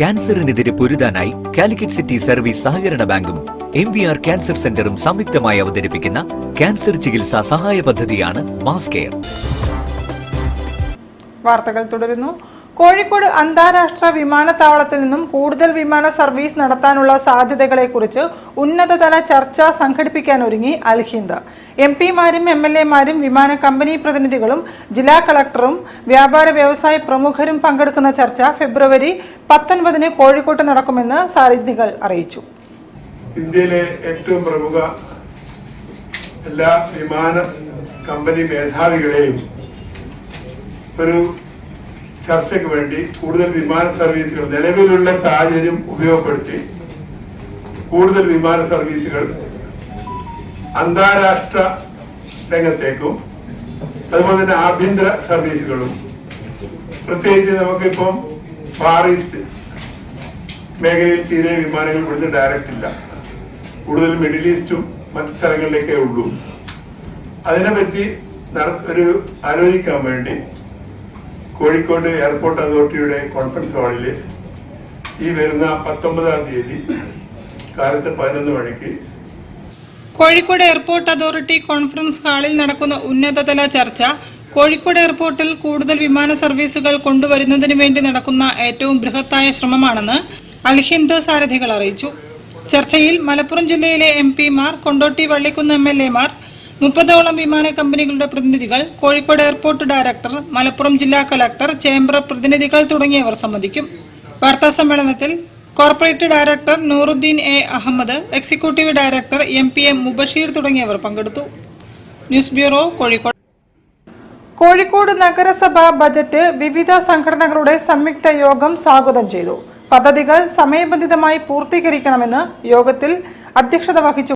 ക്യാൻസറിനെതിരെ പൊരുതാനായി Calicut city service സഹകരണ ബാങ്കും MVR cancer സെന്ററും സംയുക്തമായി അവതരിപ്പിക്കുന്ന ക്യാൻസർ ചികിത്സാ സഹായ പദ്ധതിയാണ് മാസ് കെയർ. വാർത്തകൾ തുടരുന്നു. കോഴിക്കോട് അന്താരാഷ്ട്ര വിമാനത്താവളത്തിൽ നിന്നും കൂടുതൽ വിമാന സർവീസ് നടത്താനുള്ള സാധ്യതകളെക്കുറിച്ച് ഉന്നതതല ചർച്ച സംഘടിപ്പിക്കാനൊരുങ്ങി അൽ ഹിന്ദ്. MP-മാരും MLA-മാരും വിമാന കമ്പനി പ്രതിനിധികളും ജില്ലാ കളക്ടറും വ്യാപാര വ്യവസായ പ്രമുഖരും പങ്കെടുക്കുന്ന ചർച്ച ഫെബ്രുവരി 19 കോഴിക്കോട്ട് നടക്കുമെന്ന് സാരഥികൾ അറിയിച്ചു. ഇന്ത്യയിലെ ഏറ്റവും പ്രമുഖ എല്ലാ വിമാന കമ്പനി മേധാവികളെയും ഒരു ചർച്ചയ്ക്ക് വേണ്ടി കൂടുതൽ വിമാന സർവീസുകൾ നിലവിലുള്ള സാഹചര്യം ഉപയോഗപ്പെടുത്തി കൂടുതൽ വിമാന സർവീസുകൾ അന്താരാഷ്ട്ര രംഗത്തേക്കും അതുപോലെ തന്നെ ആഭ്യന്തര സർവീസുകളും പ്രത്യേകിച്ച് നമുക്കിപ്പം ഫാർ ഈസ്റ്റ് മേഖലയിൽ തീരെ വിമാനങ്ങൾ ഇവിടുന്ന് ഡയറക്റ്റ് ഇല്ല. കൂടുതൽ മിഡിൽ ഈസ്റ്റും മറ്റു സ്ഥലങ്ങളിലേക്കേ ഉള്ളൂ. അതിനെപ്പറ്റി ഒരു ആലോചിക്കാൻ വേണ്ടി കോഴിക്കോട് എയർപോർട്ട് അതോറിറ്റിയുടെ കോൺഫറൻസ് ഹാളിൽ ഈ വരുന്ന 19-ാം തീയതി കാലത്ത് 11 മണിക്ക് കോഴിക്കോട് എയർപോർട്ട് അതോറിറ്റി കോൺഫറൻസ് ഹാളിൽ നടക്കുന്ന ഉന്നതതല ചർച്ച കോഴിക്കോട് എയർപോർട്ടിൽ കൂടുതൽ വിമാന സർവീസുകൾ കൊണ്ടുവരുന്നതിന് വേണ്ടി നടക്കുന്ന ഏറ്റവും ബൃഹത്തായ ശ്രമമാണെന്ന് അൽ ഹിന്ദ് സാരഥികൾ അറിയിച്ചു. ചർച്ചയിൽ മലപ്പുറം ജില്ലയിലെ MP-മാർ, കൊണ്ടോട്ടി വള്ളിക്കുന്ന് MLA-മാർ, 30ഓളം വിമാന കമ്പനികളുടെ പ്രതിനിധികൾ, കോഴിക്കോട് എയർപോർട്ട് ഡയറക്ടർ, മലപ്പുറം ജില്ലാ കളക്ടർ, ചേംബർ പ്രതിനിധികൾ തുടങ്ങിയവർ സംബന്ധിക്കും. വാർത്താ സമ്മേളനത്തിൽ corporate director Nooruddin A. Ahmed, executive director MP-M Mubasheer തുടങ്ങിയവർ പങ്കെടുത്തു. News bureau, Kozhikode. കോഴിക്കോട് നഗരസഭ ബജറ്റ് വിവിധ സംഘടനകളുടെ സംയുക്ത യോഗം സ്വാഗതം ചെയ്തു. പദ്ധതികൾ സമയബന്ധിതമായി പൂർത്തീകരിക്കണമെന്ന് യോഗത്തിൽ അധ്യക്ഷത വഹിച്ചു